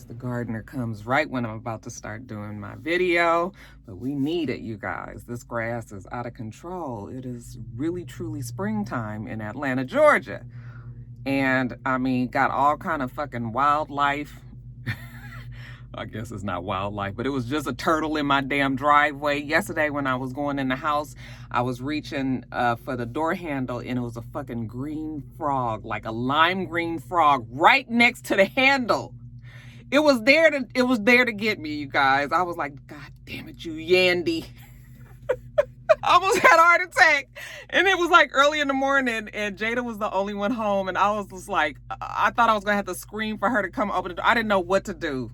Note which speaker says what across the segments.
Speaker 1: The gardener comes right when I'm about to start doing my video, but we need it, you guys. This grass is out of control. It is really, truly springtime in Atlanta, Georgia. And I mean, got all kind of fucking wildlife. I guess it's not wildlife, but it was just a turtle in my damn driveway. Yesterday when I was going in the house, I was reaching for the door handle and it was a fucking green frog, like a lime green frog right next to the handle. It was there to get me, you guys. I was like, God damn it, you Yandy. I almost had a heart attack. And it was like early in the morning and Jada was the only one home. And I was just like, I thought I was gonna have to scream for her to come open the door. I didn't know what to do.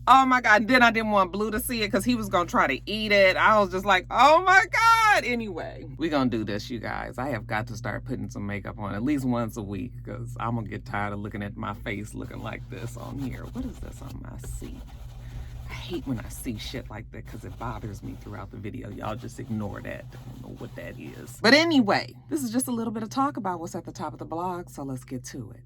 Speaker 1: Oh my God. And then I didn't want Blue to see it because he was gonna try to eat it. I was just like, oh my God. Anyway, we're gonna do this, you guys. I have got to start putting some makeup on at least once a week because I'm gonna get tired of looking at my face looking like this on here. What is this on my seat? I hate when I see shit like that because it bothers me throughout the video. Y'all just ignore that. I don't know what that is. But anyway, this is just a little bit of talk about what's at the top of the blog, so let's get to it.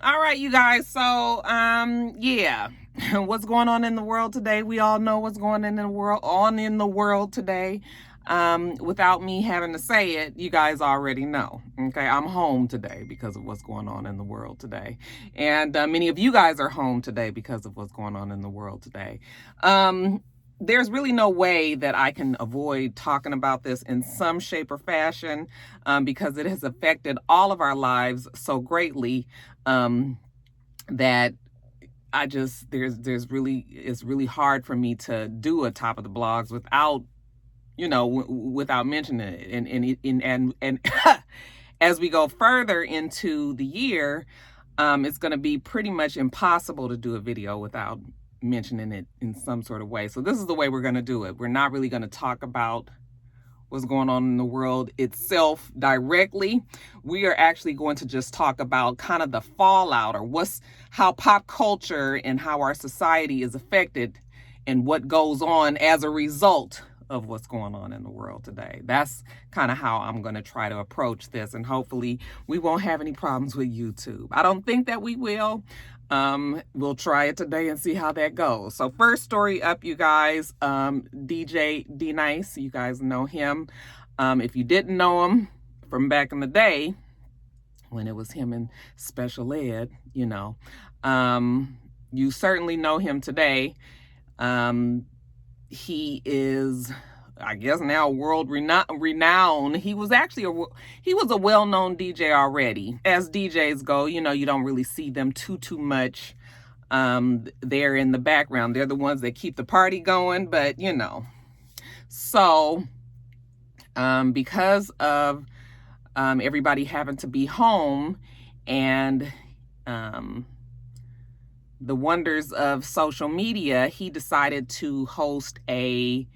Speaker 1: All right, you guys. So, yeah, what's going on in the world today? We all know what's going on in the world today. Without me having to say it, you guys already know. Okay, I'm home today because of what's going on in the world today, and many of you guys are home today because of what's going on in the world today. There's really no way that I can avoid talking about this in some shape or fashion because it has affected all of our lives so greatly that I just it's really hard for me to do a top of the blogs without, you know, without mentioning it. And as we go further into the year, it's going to be pretty much impossible to do a video without mentioning it in some sort of way. So this is the way we're going to do it. We're not really going to talk about what's going on in the world itself directly. We are actually going to just talk about kind of the fallout or how pop culture and how our society is affected and what goes on as a result of what's going on in the world today. That's kind of how I'm going to try to approach this, and hopefully we won't have any problems with YouTube. I don't think that we will. We'll try it today and see how that goes. So first story up, you guys, DJ D-Nice, you guys know him. If you didn't know him from back in the day, when it was him in special ed, you know, you certainly know him today. He is, I guess now, world renowned. He was actually a well-known DJ already. As DJs go, you know, you don't really see them too much there in the background. They're the ones that keep the party going, but you know. So because of everybody having to be home and the wonders of social media, he decided to host a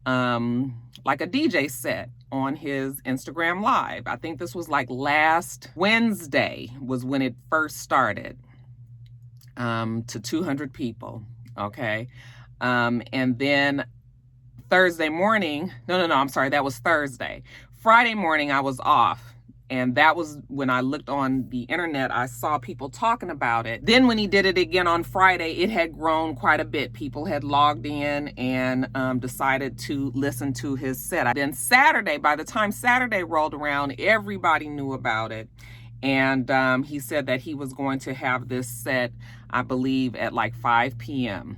Speaker 1: like a DJ set on his Instagram Live. I think this was like last Wednesday was when it first started, to 200 people. Okay. And then Thursday morning, I'm sorry, that was Thursday. Friday morning I was off. And that was when I looked on the internet, I saw people talking about it. Then when he did it again on Friday, it had grown quite a bit. People had logged in and decided to listen to his set. Then Saturday, by the time Saturday rolled around, everybody knew about it. And he said that he was going to have this set, I believe, at like 5 p.m.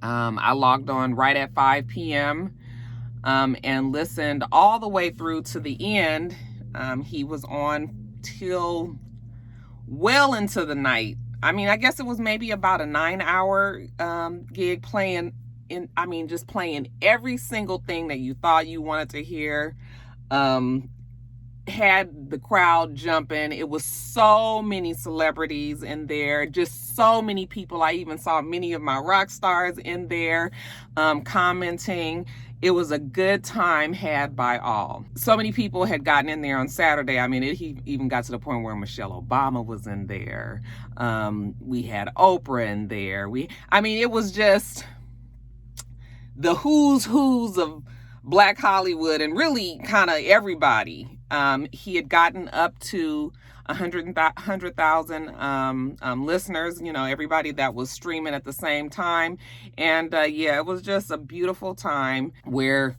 Speaker 1: I logged on right at 5 p.m. And listened all the way through to the end. He was on till well into the night. I mean, I guess it was maybe about a 9-hour gig playing just playing every single thing that you thought you wanted to hear. Had the crowd jumping. It was so many celebrities in there, just so many people. I even saw many of my Roxstars in there commenting. It was a good time had by all. So many people had gotten in there on Saturday. I mean, he even got to the point where Michelle Obama was in there. We had Oprah in there. It was just the who's of Black Hollywood and really kind of everybody He had gotten up to 100,000 listeners, everybody that was streaming at the same time. And yeah, it was just a beautiful time where,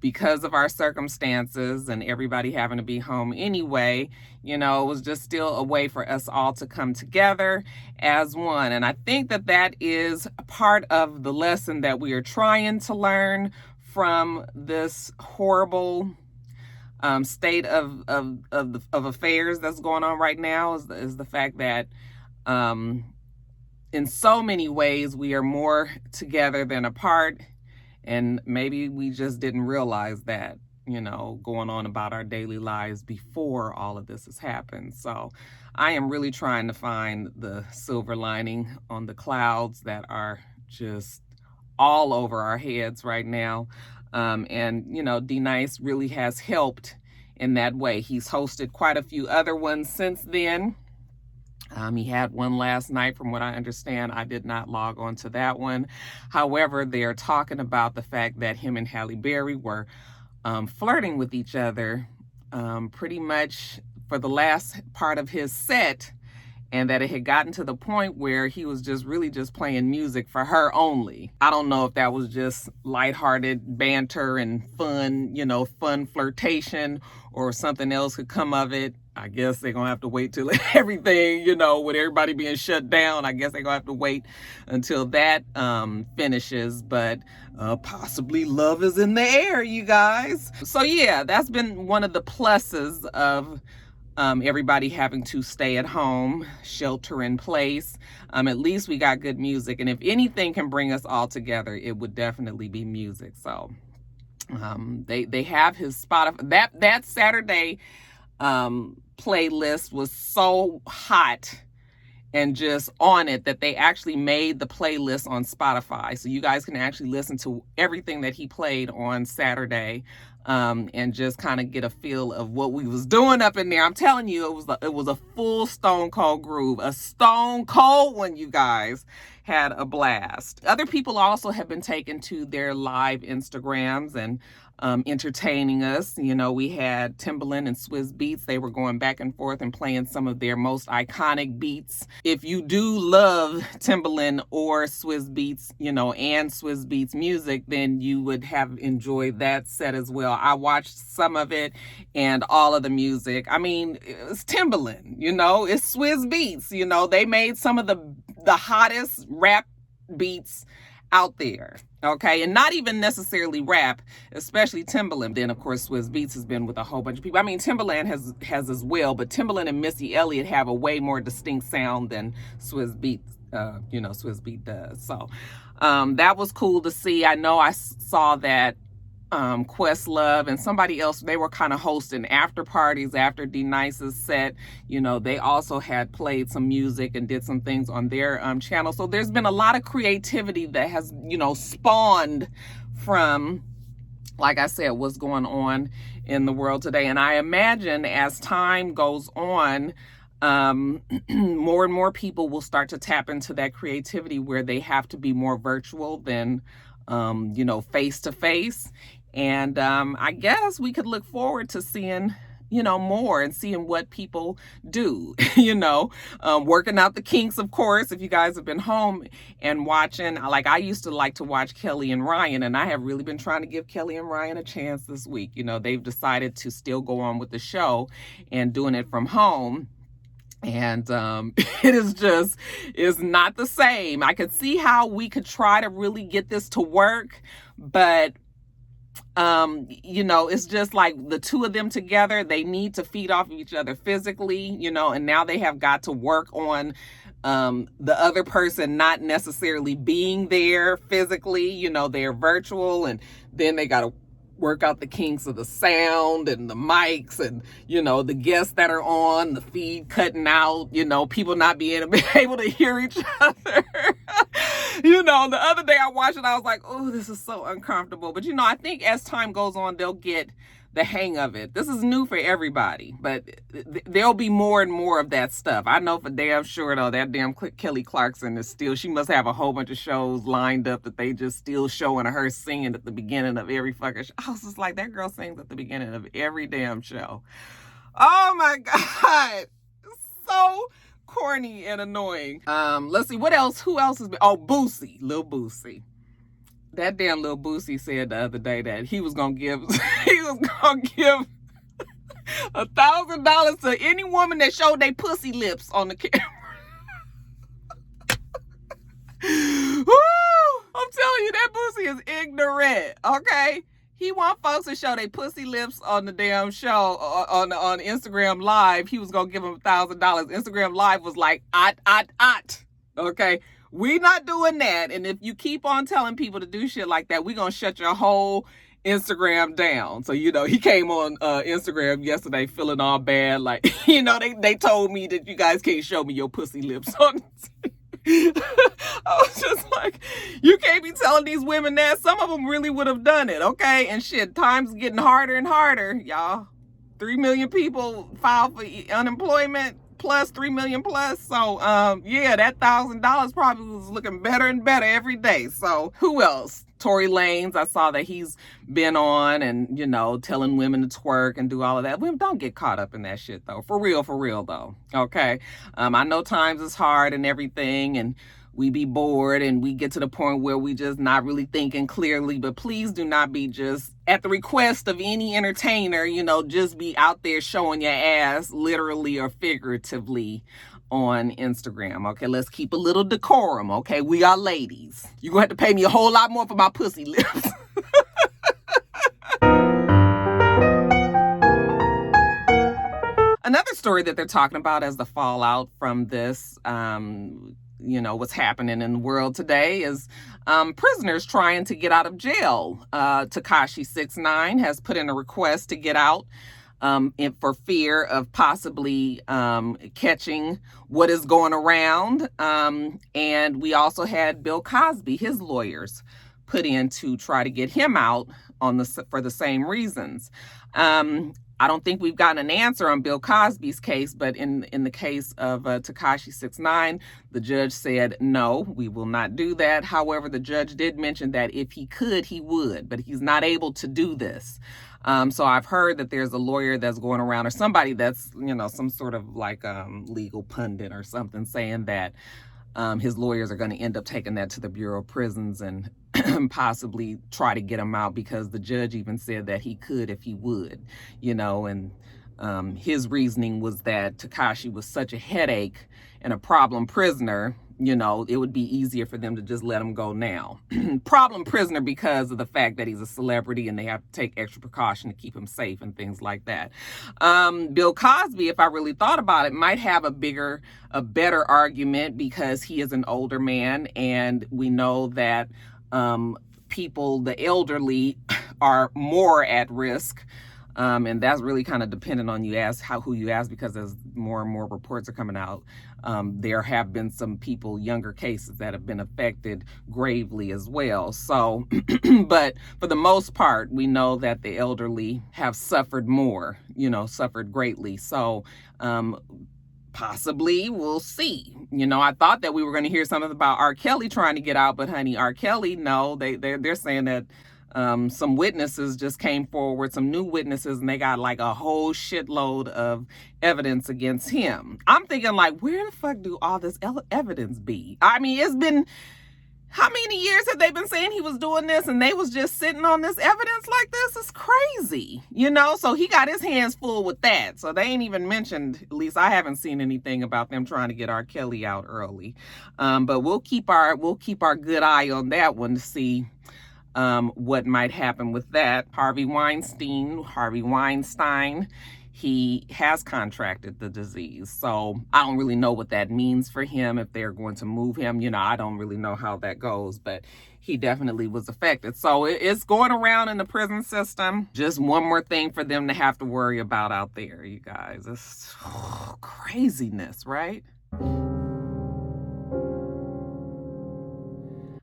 Speaker 1: because of our circumstances and everybody having to be home anyway, it was just still a way for us all to come together as one. And I think that that is a part of the lesson that we are trying to learn from this horrible state of affairs that's going on right now, is the fact that in so many ways we are more together than apart. And maybe we just didn't realize that, going on about our daily lives before all of this has happened. So I am really trying to find the silver lining on the clouds that are just all over our heads right now. And D-Nice really has helped in that way. He's hosted quite a few other ones since then. He had one last night, from what I understand. I did not log on to that one. However, they are talking about the fact that him and Halle Berry were flirting with each other pretty much for the last part of his set, and that it had gotten to the point where he was just really just playing music for her only. I don't know if that was just lighthearted banter and fun, fun flirtation, or something else could come of it. I guess they're going to have to wait till everything, with everybody being shut down, I guess they're going to have to wait until that finishes. But possibly love is in the air, you guys. So yeah, that's been one of the pluses of everybody having to stay at home, shelter in place. At least we got good music. And if anything can bring us all together, it would definitely be music. So they have his Spotify. That Saturday playlist was so hot and just on it that they actually made the playlist on Spotify, so you guys can actually listen to everything that he played on Saturday, and just kind of get a feel of what we was doing up in there. I'm telling you, it was a full Stone Cold groove, a Stone Cold one. You guys had a blast. Other people also have been taken to their live Instagrams and entertaining us. We had Timbaland and Swizz Beatz. They were going back and forth and playing some of their most iconic beats. If you do love Timbaland or Swizz Beatz, and Swizz Beatz music, then you would have enjoyed that set as well. I watched some of it and all of the music. I mean, it's Timbaland, it's Swizz Beatz, they made some of the hottest rap beats out there, okay? And not even necessarily rap, especially Timbaland. Then, of course, Swizz Beatz has been with a whole bunch of people. I mean, Timbaland has as well, but Timbaland and Missy Elliott have a way more distinct sound than Swizz Beatz, Swizz Beatz does. So that was cool to see. I know I saw that Questlove and somebody else, they were kind of hosting after parties after D-Nice's set. They also had played some music and did some things on their channel. So there's been a lot of creativity that has, spawned from, like I said, what's going on in the world today. And I imagine as time goes on, more and more people will start to tap into that creativity where they have to be more virtual than face to face. And I guess we could look forward to seeing, more and seeing what people do, working out the kinks, of course. If you guys have been home and watching, like I used to like to watch Kelly and Ryan, and I have really been trying to give Kelly and Ryan a chance this week. They've decided to still go on with the show and doing it from home. And it's not the same. I could see how we could try to really get this to work, but it's just like the two of them together, they need to feed off of each other physically, and now they have got to work on the other person not necessarily being there physically. They're virtual, and then they got to work out the kinks of the sound and the mics and, the guests that are on, the feed cutting out, people not being able to hear each other. The other day I watched it, I was like, oh, this is so uncomfortable. But, I think as time goes on, they'll get the hang of it. This is new for everybody, but there'll be more and more of that stuff. I know for damn sure, though, that damn Kelly Clarkson is still, she must have a whole bunch of shows lined up that they just still showing her singing at the beginning of every fucking show. I was just like, that girl sings at the beginning of every damn show. Oh my God. So corny and annoying. Let's see, what else? Who else has been? Oh, Boosie, Lil Boosie. That damn Lil Boosie said the other day that he was gonna give $1,000 to any woman that showed their pussy lips on the camera. Woo! I'm telling you, that Boosie is ignorant. Okay, he want folks to show their pussy lips on the damn show on Instagram Live. He was gonna give them $1,000. Instagram Live was like, okay. We not doing that. And if you keep on telling people to do shit like that, we gonna shut your whole Instagram down. So, you know, he came on Instagram yesterday feeling all bad. Like, you know, they told me that you guys can't show me your pussy lips on I was just like, you can't be telling these women that. Some of them really would have done it, okay? And shit, time's getting harder and harder, y'all. 3 million people filed for unemployment. Plus 3 million plus. So yeah, that $1,000 probably was looking better and better every day. So who else? Tory Lanez, I saw that he's been on and, you know, telling women to twerk and do all of that. Women, don't get caught up in that shit though. For real though. Okay. I know times is hard and everything, and we be bored and we get to the point where we just not really thinking clearly, but please do not be just at the request of any entertainer, you know, just be out there showing your ass literally or figuratively on Instagram. Okay, let's keep a little decorum. Okay, we are ladies. You're gonna have to pay me a whole lot more for my pussy lips. Another story that they're talking about as the fallout from this, you know, what's happening in the world today is prisoners trying to get out of jail. Tekashi 6ix9ine has put in a request to get out for fear of possibly catching what is going around. And we also had Bill Cosby, his lawyers, put in to try to get him out for the same reasons. I don't think we've gotten an answer on Bill Cosby's case, but in the case of Tekashi 6ix9ine, the judge said, no, we will not do that. However, the judge did mention that if he could, he would, but he's not able to do this. So I've heard that there's a lawyer that's going around, or somebody that's, you know, some sort of like legal pundit or something, saying that his lawyers are going to end up taking that to the Bureau of Prisons and possibly try to get him out, because the judge even said that he could if he would, you know, and his reasoning was that Tekashi was such a headache and a problem prisoner, you know, it would be easier for them to just let him go now. Problem prisoner because of the fact that he's a celebrity and they have to take extra precaution to keep him safe and things like that. Bill Cosby, if I really thought about it, might have a better argument, because he is an older man, and we know that people, the elderly, are more at risk. And that's really kind of dependent on who you ask, because as more and more reports are coming out, there have been some younger cases that have been affected gravely as well. So, but for the most part, we know that the elderly have suffered more, you know, suffered greatly. So, possibly, we'll see. You know, I thought that we were going to hear something about R. Kelly trying to get out, but honey, R. Kelly, no, they're saying that some witnesses just came forward, some new witnesses, and they got like a whole shitload of evidence against him. I'm thinking, like, where the fuck do all this evidence be? I mean, it's been, how many years have they been saying he was doing this, and they was just sitting on this evidence like this? It's crazy, you know? So he got his hands full with that. So they ain't even mentioned, at least I haven't seen anything about them trying to get R. Kelly out early. But we'll keep our good eye on that one to see what might happen with that. Harvey Weinstein, he has contracted the disease. So I don't really know what that means for him, if they're going to move him. You know, I don't really know how that goes, but he definitely was affected. So it's going around in the prison system. Just one more thing for them to have to worry about out there, you guys. It's craziness, right?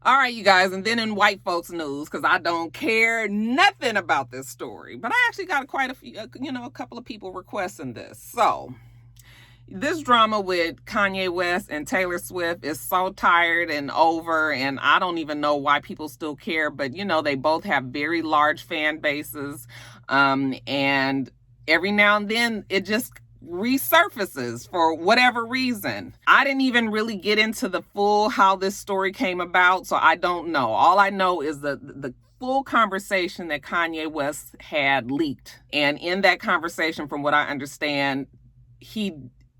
Speaker 1: All right, you guys, and then in white folks news, because I don't care nothing about this story, but I actually got quite a few, a couple of people requesting this. So this drama with Kanye West and Taylor Swift is so tired and over, and I don't even know why people still care, but they both have very large fan bases, and every now and then it just resurfaces for whatever reason. I didn't even really get into the full how this story came about, so I don't know. All I know is the full conversation that Kanye West had leaked, and in that conversation, from what I understand,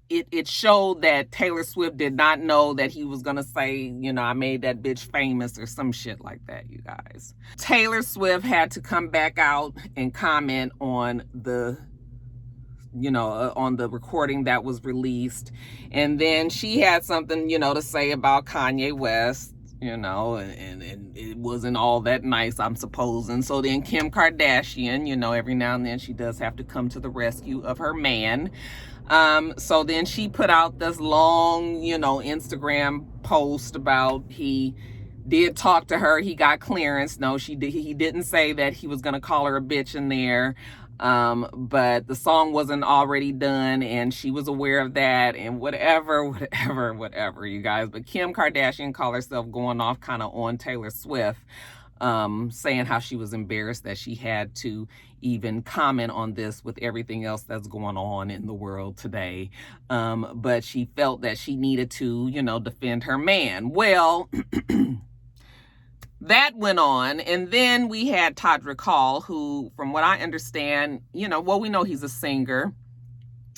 Speaker 1: it showed that Taylor Swift did not know that he was going to say, I made that bitch famous or some shit like that, you guys. Taylor Swift had to come back out and comment on the recording that was released. And then she had something, to say about Kanye West, and it wasn't all that nice, I'm supposing. So then Kim Kardashian, every now and then she does have to come to the rescue of her man. So then she put out this long, Instagram post about he did talk to her. He got clearance. No, he didn't say that he was going to call her a bitch in there. But the song wasn't already done, and she was aware of that, and whatever, you guys. But Kim Kardashian called herself going off kind of on Taylor Swift, saying how she was embarrassed that she had to even comment on this with everything else that's going on in the world today. But she felt that she needed to, defend her man. Well, that went on, and then we had Todrick Hall, who, from what I understand, we know he's a singer,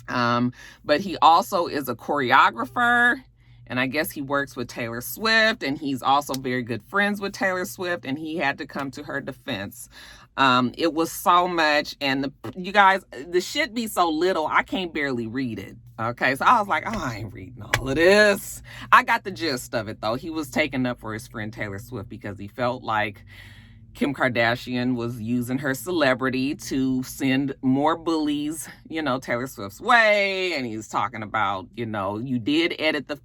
Speaker 1: but he also is a choreographer, and I guess he works with Taylor Swift, and he's also very good friends with Taylor Swift, and he had to come to her defense. It was so much, and you guys, the shit be so little, I can't barely read it. Okay, so I was like, I ain't reading all of this. I got the gist of it, though. He was taking up for his friend Taylor Swift because he felt like Kim Kardashian was using her celebrity to send more bullies, Taylor Swift's way. And he's talking about, you did edit the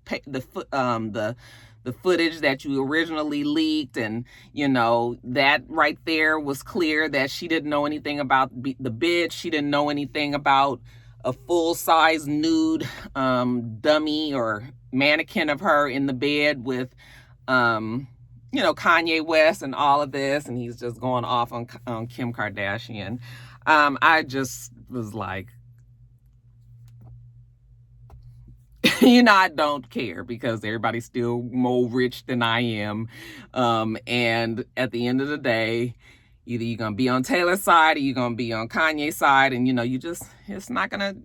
Speaker 1: footage that you originally leaked, and that right there was clear that she didn't know anything about the bitch. She didn't know anything about a full-size nude dummy or mannequin of her in the bed with Kanye West and all of this, and he's just going off on Kim Kardashian. I just was like, I don't care, because everybody's still more rich than I am. And at the end of the day, either you're going to be on Taylor's side or you're going to be on Kanye's side. And, it's not going to,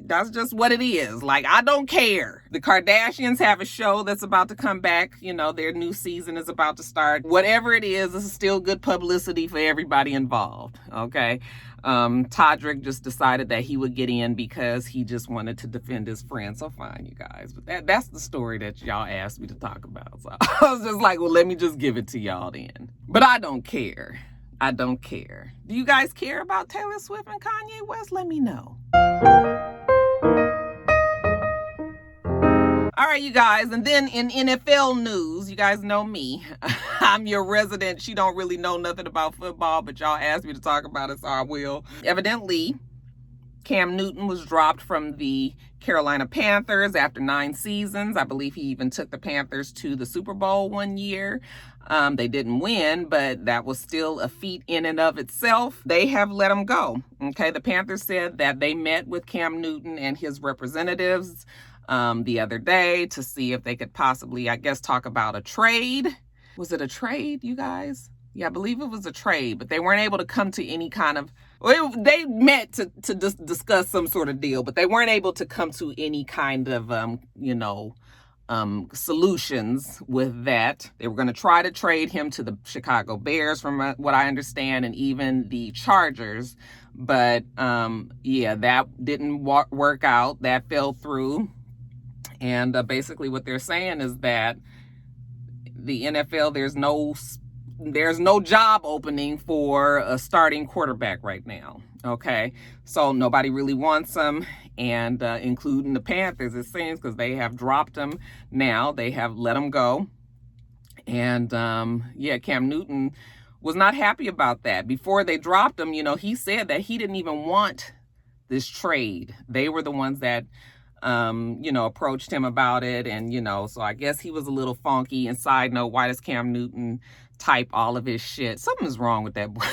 Speaker 1: that's just what it is. Like, I don't care. The Kardashians have a show that's about to come back. Their new season is about to start. Whatever it is, this is still good publicity for everybody involved. Okay. Todrick just decided that he would get in because he just wanted to defend his friend. So fine, you guys. But that's the story that y'all asked me to talk about. So I was just like, well, let me just give it to y'all then. But I don't care. I don't care. Do you guys care about Taylor Swift and Kanye West? Let me know. All right, you guys. And then in NFL news, you guys know me. I'm your resident. She don't really know nothing about football, but y'all asked me to talk about it, so I will. Evidently, Cam Newton was dropped from the Carolina Panthers after 9 seasons. I believe he even took the Panthers to the Super Bowl one year. They didn't win, but that was still a feat in and of itself. They have let him go. Okay, the Panthers said that they met with Cam Newton and his representatives the other day to see if they could possibly, I guess, talk about a trade. Was it a trade, you guys? Yeah, I believe it was a trade, but they weren't able to come to any kind of, they met to discuss some sort of deal, but they weren't able to come to any kind of, solutions with that. They were going to try to trade him to the Chicago Bears, from what I understand, and even the Chargers. But that didn't work out. That fell through. And basically what they're saying is that the NFL, there's no job opening for a starting quarterback right now. Okay, so nobody really wants him, and including the Panthers, it seems, because they have dropped him now. They have let him go. And yeah, Cam Newton was not happy about that. Before they dropped him, he said that he didn't even want this trade. They were the ones that approached him about it. And, so I guess he was a little funky. And side note, why does Cam Newton type all of his shit? Something's wrong with that boy.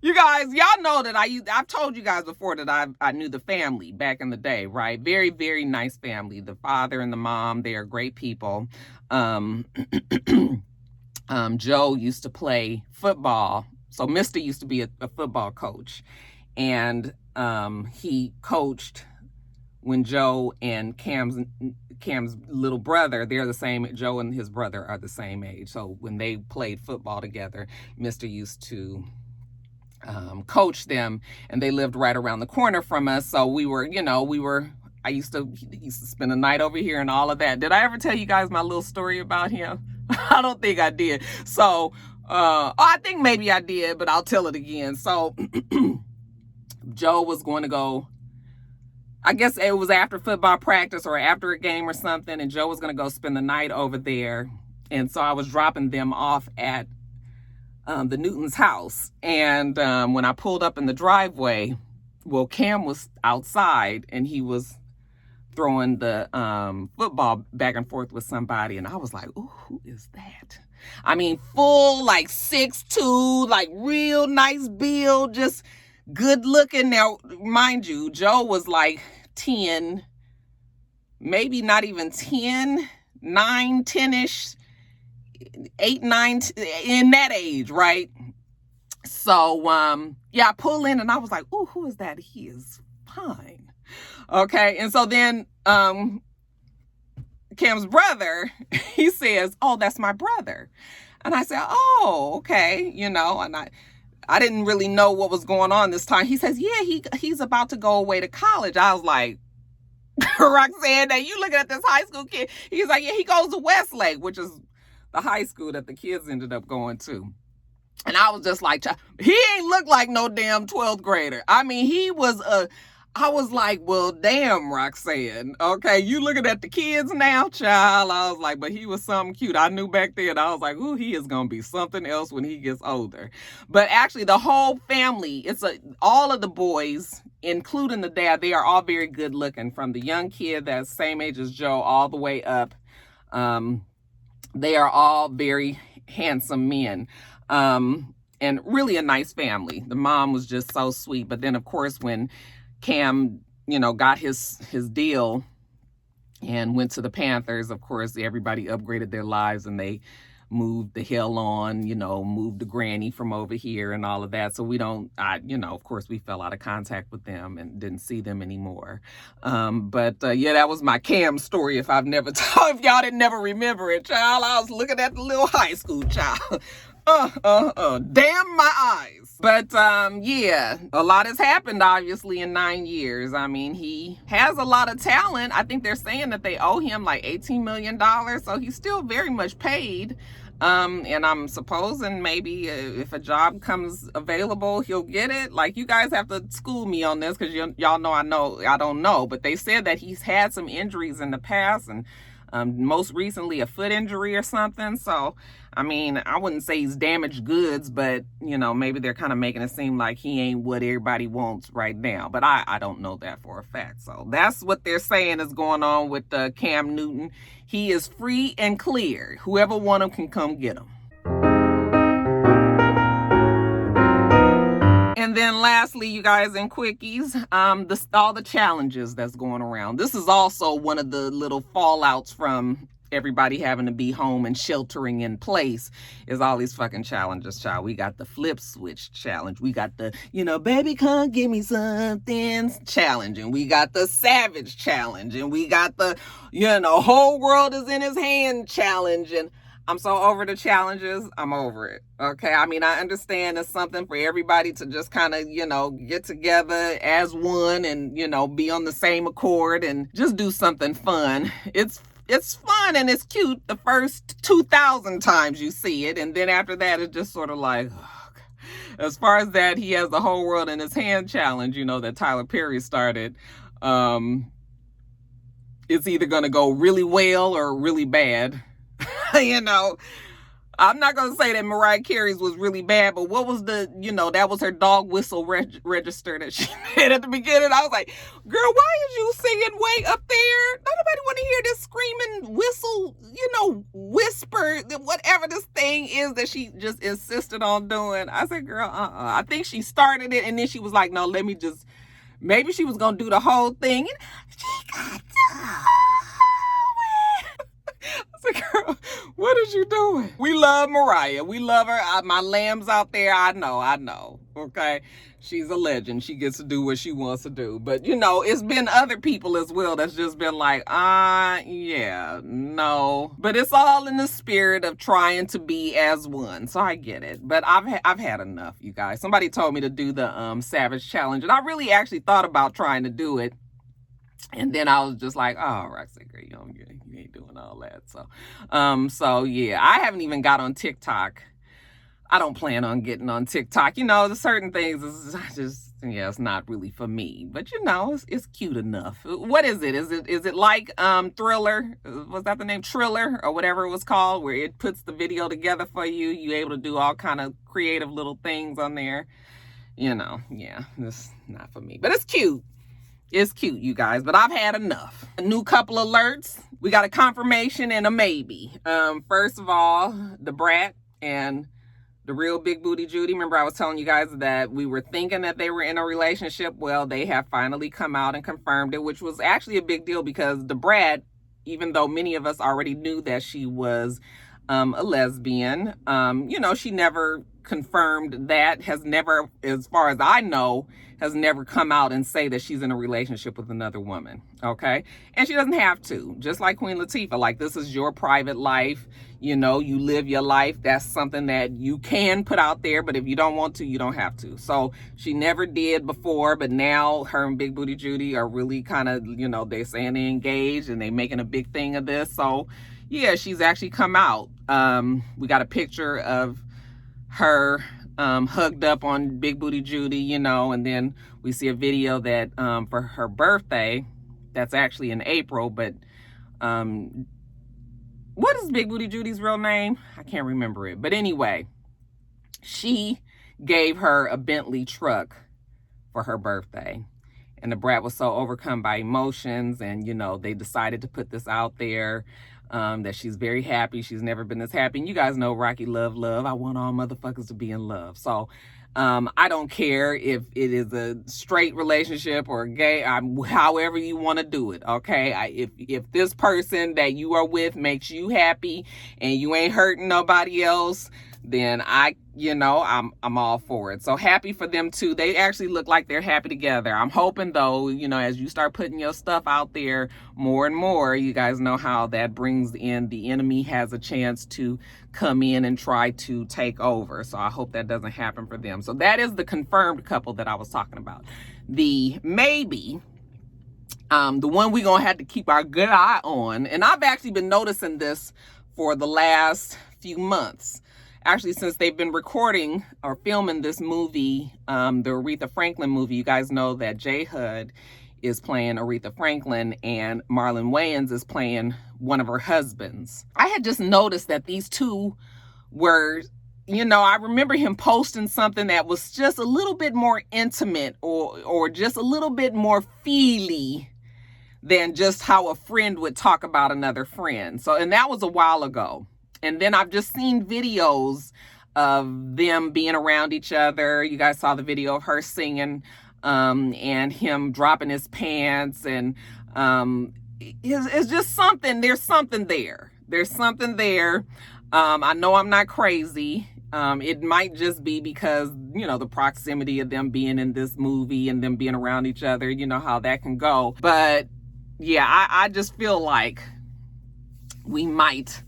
Speaker 1: You guys, y'all know that I've told you guys before that I knew the family back in the day, right? Very, very nice family. The father and the mom, they are great people. Joe used to play football. So Mr. used to be a football coach. And he coached when Joe and Cam's little brother, they're the same, Joe and his brother are the same age. So when they played football together, Mr. used to coach them, and they lived right around the corner from us. So we were, he used to spend a night over here and all of that. Did I ever tell you guys my little story about him? I don't think I did. So, I think maybe I did, but I'll tell it again. So Joe was going to go, I guess it was after football practice or after a game or something, and Joe was going to go spend the night over there. And so I was dropping them off at the Newton's house. And when I pulled up in the driveway, well, Cam was outside and he was throwing the football back and forth with somebody. And I was like, ooh, who is that? I mean, full, like 6'2", like real nice build, just good looking. Now, mind you, Joe was like 10, maybe not even 10, 9, 10-ish, 8, 9, in that age, right? So, yeah, I pull in and I was like, ooh, who is that? He is fine. Okay. And so then, Cam's brother, he says, oh, that's my brother. And I said, oh, okay. And I didn't really know what was going on this time. He says, yeah, he's about to go away to college. I was like, Roxanne, now you looking at this high school kid. He's like, yeah, he goes to Westlake, which is the high school that the kids ended up going to. And I was just like, he ain't look like no damn 12th grader. I mean, I was like, well, damn, Roxanne. Okay, you looking at the kids now, child. I was like, but he was something cute. I knew back then. I was like, ooh, he is going to be something else when he gets older. But actually, the whole family, all of the boys, including the dad, they are all very good looking, from the young kid that's same age as Joe all the way up. They are all very handsome men. And really a nice family. The mom was just so sweet. But then, of course, when Cam, got his deal and went to the Panthers, of course, everybody upgraded their lives and they moved the hell on, moved the granny from over here and all of that. So of course, we fell out of contact with them and didn't see them anymore. But yeah, that was my Cam story. If y'all didn't never remember it, child, I was looking at the little high school child. Damn my eyes. But yeah, a lot has happened obviously in 9 years. I mean, he has a lot of talent. I think they're saying that they owe him like $18 million. So he's still very much paid. And I'm supposing maybe if a job comes available, he'll get it. Like, you guys have to school me on this because y'all know I don't know. But they said that he's had some injuries in the past, and most recently a foot injury or something. So, I mean, I wouldn't say he's damaged goods, but, maybe they're kind of making it seem like he ain't what everybody wants right now. But I don't know that for a fact. So that's what they're saying is going on with Cam Newton. He is free and clear. Whoever want him can come get him. And then lastly, you guys, in quickies, all the challenges that's going around. This is also one of the little fallouts from everybody having to be home and sheltering in place, is all these fucking challenges, child. We got the flip switch challenge. We got the, baby, come give me something challenge. And we got the savage challenge. And we got the, whole world is in his hand challenge. And I'm so over the challenges. I'm over it. Okay. I mean, I understand it's something for everybody to just kind of, get together as one and, be on the same accord and just do something fun. It's fun and it's cute the first 2,000 times you see it. And then after that, it's just sort of like, as far as that, he has the whole world in his hand challenge, that Tyler Perry started. It's either going to go really well or really bad. I'm not going to say that Mariah Carey's was really bad, but what was the, that was her dog whistle register that she made at the beginning. I was like, girl, why is you singing way up there? Nobody want to hear this screaming whistle, whisper, whatever this thing is that she just insisted on doing. I said, girl, I think she started it, and then she was like, no, maybe she was going to do the whole thing. And she got to I said, girl, what is you doing? We love Mariah. We love her. My lambs out there, I know. Okay? She's a legend. She gets to do what she wants to do. But, it's been other people as well that's just been like, yeah, no. But it's all in the spirit of trying to be as one. So I get it. But I've had enough, you guys. Somebody told me to do the Savage Challenge. And I really actually thought about trying to do it. And then I was just like, oh, Roxy, girl, you ain't doing all that. So yeah, I haven't even got on TikTok. I don't plan on getting on TikTok. The certain things is just, it's not really for me. But it's cute enough. What is it? Is it like Thriller? Was that the name? Triller or whatever it was called, where it puts the video together for you. You're able to do all kind of creative little things on there. Yeah, it's not for me. But it's cute. It's cute, you guys, but I've had enough. A new couple alerts. We got a confirmation and a maybe. First of all, the brat and the real Big Booty Judy. Remember I was telling you guys that we were thinking that they were in a relationship. Well, they have finally come out and confirmed it, which was actually a big deal because the brat, even though many of us already knew that she was a lesbian, she never confirmed that, has never, as far as I know, has never come out and say that she's in a relationship with another woman, okay? And she doesn't have to, just like Queen Latifah. Like, this is your private life, you live your life. That's something that you can put out there, but if you don't want to, you don't have to. So she never did before, but now her and Big Booty Judy are really kind of, they're saying they engaged and they making a big thing of this. So yeah, she's actually come out. We got a picture of her hugged up on Big Booty Judy, and then we see a video that for her birthday, that's actually in April, but what is Big Booty Judy's real name? I can't remember it. But anyway, she gave her a Bentley truck for her birthday. And the brat was so overcome by emotions, and they decided to put this out there. That she's very happy. She's never been this happy. And you guys know Rocky love. I want all motherfuckers to be in love. So I don't care if it is a straight relationship or gay, however you want to do it, okay? If this person that you are with makes you happy and you ain't hurting nobody else, then I'm all for it. So happy for them too. They actually look like they're happy together. I'm hoping though, as you start putting your stuff out there more and more, you guys know how that brings in the enemy has a chance to come in and try to take over. So I hope that doesn't happen for them. So that is the confirmed couple that I was talking about. The maybe, the one we're going to have to keep our good eye on. And I've actually been noticing this for the last few months. Actually, since they've been recording or filming this movie, the Aretha Franklin movie, you guys know that J Hud is playing Aretha Franklin and Marlon Wayans is playing one of her husbands. I had just noticed that these two were, I remember him posting something that was just a little bit more intimate or just a little bit more feely than just how a friend would talk about another friend. So, and that was a while ago. And then I've just seen videos of them being around each other. You guys saw the video of her singing and him dropping his pants. And it's just something. There's something there. There's something there. I know I'm not crazy. It might just be because, the proximity of them being in this movie and them being around each other, how that can go. But yeah, I just feel like we might...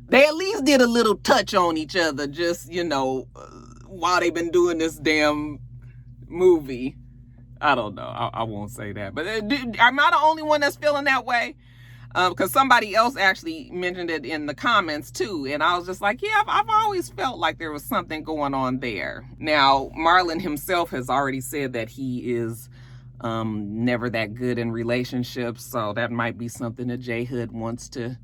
Speaker 1: They at least did a little touch on each other, just, while they've been doing this damn movie. I don't know. I won't say that. But am I the only one that's feeling that way? Because somebody else actually mentioned it in the comments too. And I was just like, yeah, I've always felt like there was something going on there. Now, Marlon himself has already said that he is never that good in relationships. So that might be something that J Hood wants to,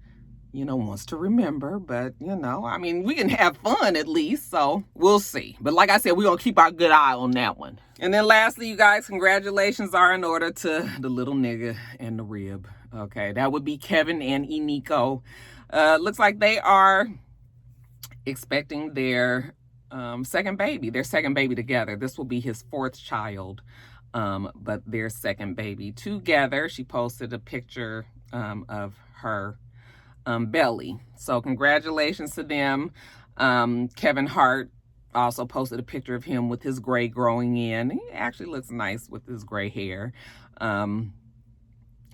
Speaker 1: wants to remember. But, I mean, we can have fun at least. So we'll see. But like I said, we're going to keep our good eye on that one. And then lastly, you guys, congratulations are in order to the little nigga and the rib. Okay, that would be Kevin and Eniko. Looks like they are expecting their second baby together. This will be his fourth child, but their second baby together. She posted a picture of her belly. So congratulations to them. Kevin Hart also posted a picture of him with his gray growing in. He actually looks nice with his gray hair.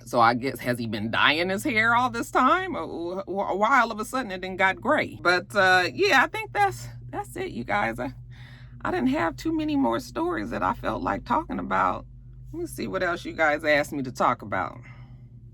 Speaker 1: So I guess, has he been dyeing his hair all this time? Or why all of a sudden it then got gray? But yeah, I think that's it, you guys. I didn't have too many more stories that I felt like talking about. Let me see what else you guys asked me to talk about.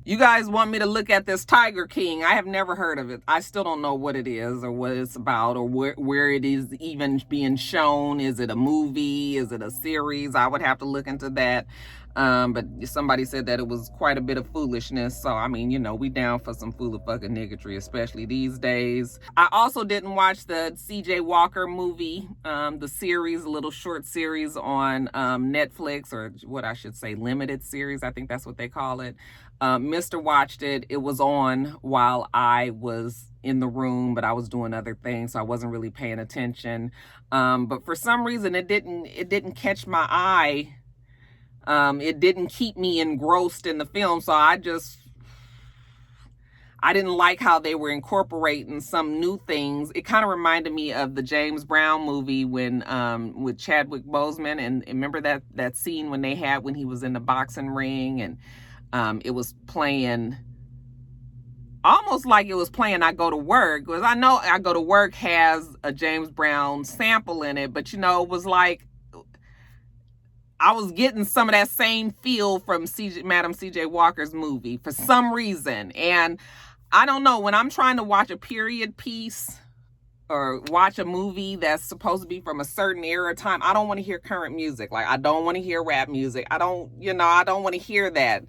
Speaker 1: You guys want me to look at this Tiger King. I have never heard of it. I still don't know what it is or what it's about or where it is even being shown. Is it a movie? Is it a series? I would have to look into that. But somebody said that it was quite a bit of foolishness. So, I mean, we down for some fucking niggatry, especially these days. I also didn't watch the CJ Walker movie, the series, a little short series on Netflix, or what I should say, limited series. I think that's what they call it. Mr. watched it. It was on while I was in the room, but I was doing other things, so I wasn't really paying attention. But for some reason, it didn't catch my eye. It didn't keep me engrossed in the film, so I didn't like how they were incorporating some new things. It kind of reminded me of the James Brown movie when with Chadwick Boseman, and remember that scene when he was in the boxing ring, and it was playing almost like it was playing I Go to Work, because I know I Go to Work has a James Brown sample in it, but it was like I was getting some of that same feel from Madam CJ Walker's movie for some reason. And I don't know, when I'm trying to watch a period piece or watch a movie that's supposed to be from a certain era of time, I don't want to hear current music. Like, I don't want to hear rap music. I don't want to hear that.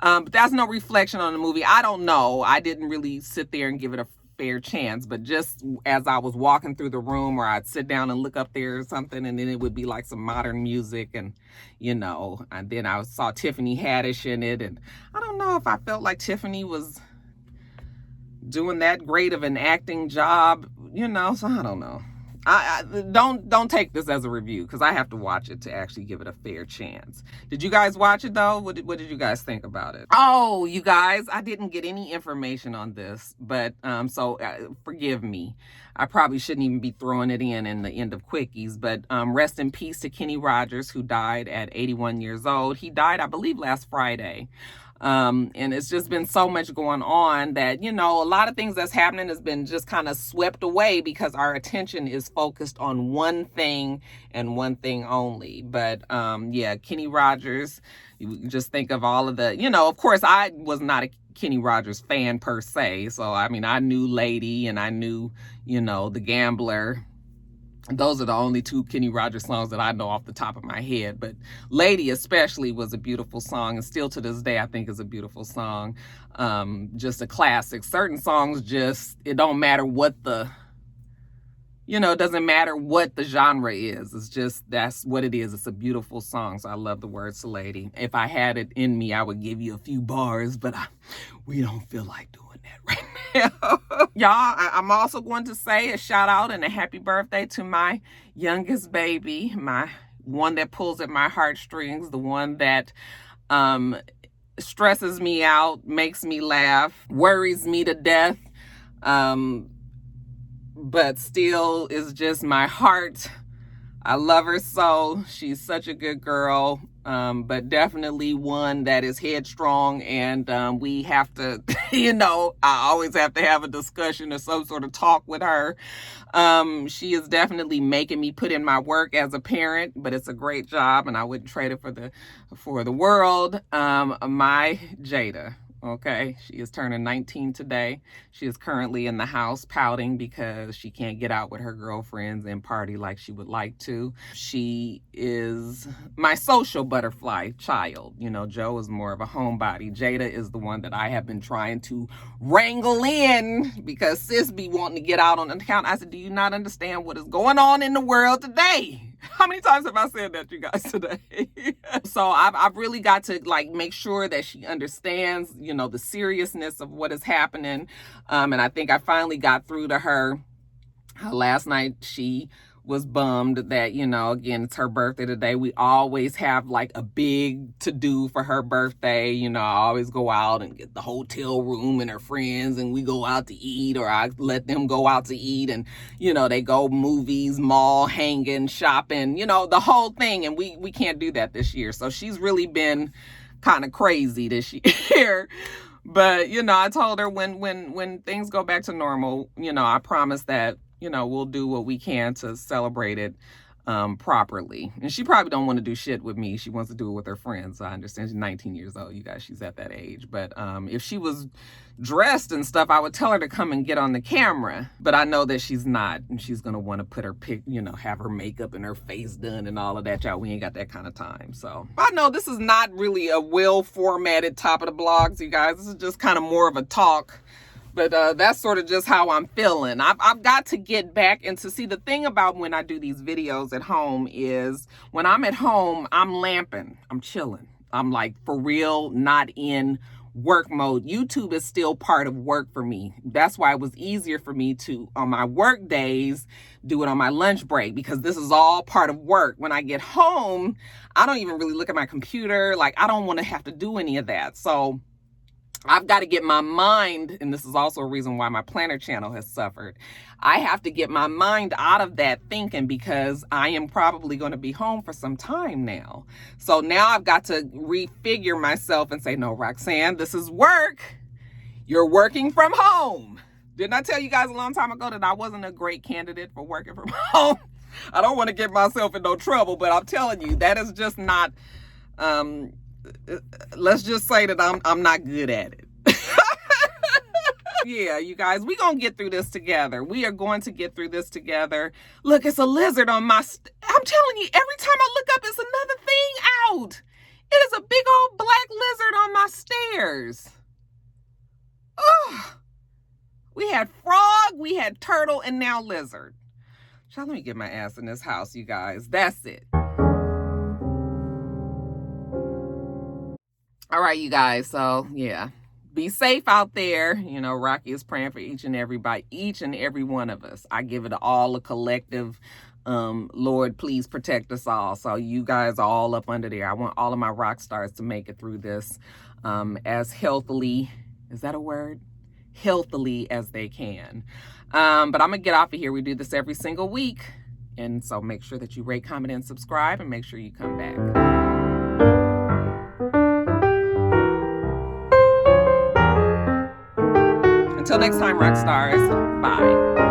Speaker 1: But that's no reflection on the movie. I don't know. I didn't really sit there and give it a fair chance, but just as I was walking through the room, or I'd sit down and look up there or something, and then it would be like some modern music, and and then I saw Tiffany Haddish in it, and I don't know if I felt like Tiffany was doing that great of an acting job, so I don't know. I don't take this as a review, because I have to watch it to actually give it a fair chance. Did you guys watch it though? What did you guys think about it? Oh, you guys, I didn't get any information on this, but so forgive me. I probably shouldn't even be throwing it in the end of quickies, but rest in peace to Kenny Rogers, who died at 81 years old. He died, I believe, last Friday. And it's just been so much going on that, a lot of things that's happening has been just kind of swept away because our attention is focused on one thing and one thing only. But yeah, Kenny Rogers, you just think of all of the, of course, I was not a Kenny Rogers fan per se. So, I mean, I knew Lady and I knew, The Gambler. Those are the only two Kenny Rogers songs that I know off the top of my head. But Lady especially was a beautiful song, and still to this day I think is a beautiful song. Just a classic. Certain songs it don't matter what the, it doesn't matter what the genre is. It's just, that's what it is. It's a beautiful song. So I love the words to Lady. If I had it in me, I would give you a few bars, but we don't feel like doing that right now. Y'all, I'm also going to say a shout out and a happy birthday to my youngest baby, my one that pulls at my heartstrings, the one that stresses me out, makes me laugh, worries me to death, but still is just my heart. I love her so. She's such a good girl, but definitely one that is headstrong, and we have to, I always have to have a discussion or some sort of talk with her. She is definitely making me put in my work as a parent, but it's a great job, and I wouldn't trade it for the world. My Jada. Okay, she is turning 19 today. She is currently in the house pouting because she can't get out with her girlfriends and party like she would like to. She is my social butterfly child. You know, Joe is more of a homebody. Jada is the one that I have been trying to wrangle in because sis be wanting to get out on the account. I said, do you not understand what is going on in the world today? How many times have I said that, you guys, today? So I've really got to like make sure that she understands, you know, the seriousness of what is happening. And I think I finally got through to her. Last night she was bummed that, you know, again, it's her birthday today. We always have like a big to-do for her birthday. You know, I always go out and get the hotel room and her friends, and we go out to eat, or I let them go out to eat, and, you know, they go movies, mall, hanging, shopping, you know, the whole thing. And we can't do that this year. So she's really been kind of crazy this year. But, you know, I told her when things go back to normal, you know, I promise that, you know, we'll do what we can to celebrate it properly. And she probably don't want to do shit with me. She wants to do it with her friends. I understand she's 19 years old, you guys. She's at that age. But if she was dressed and stuff, I would tell her to come and get on the camera. But I know that she's not. And she's going to want to put her you know, have her makeup and her face done and all of that. Y'all, we ain't got that kind of time. So I know this is not really a well-formatted top of the blogs, you guys. This is just kind of more of a talk. But that's sort of just how I'm feeling. I've got to get back into, see, the thing about when I do these videos at home is when I'm at home, I'm lamping, I'm chilling. I'm like, for real, not in work mode. YouTube is still part of work for me. That's why it was easier for me to, on my work days, do it on my lunch break, because this is all part of work. When I get home, I don't even really look at my computer. Like, I don't want to have to do any of that. So I've got to get my mind, and this is also a reason why my planner channel has suffered. I have to get my mind out of that thinking, because I am probably going to be home for some time now. So now I've got to refigure myself and say, no, Roxanne, this is work. You're working from home. Didn't I tell you guys a long time ago that I wasn't a great candidate for working from home? I don't want to get myself in no trouble, but I'm telling you, that is just not... let's just say that I'm not good at it. Yeah, you guys, we gonna get through this together. We are going to get through this together. Look, it's a lizard on my... I'm telling you, every time I look up, it's another thing out. It is a big old black lizard on my stairs. Oh, we had frog, we had turtle, and now lizard. Let me get my ass in this house, you guys. That's it. All right, you guys. So, yeah, be safe out there. You know, Rocky is praying for each and every one of us. I give it all a collective, Lord, please protect us all. So you guys are all up under there. I want all of my rock stars to make it through this as healthily, is that a word? Healthily as they can. But I'm going to get off of here. We do this every single week. And so make sure that you rate, comment, and subscribe, and make sure you come back. Until next time, rock stars. Bye.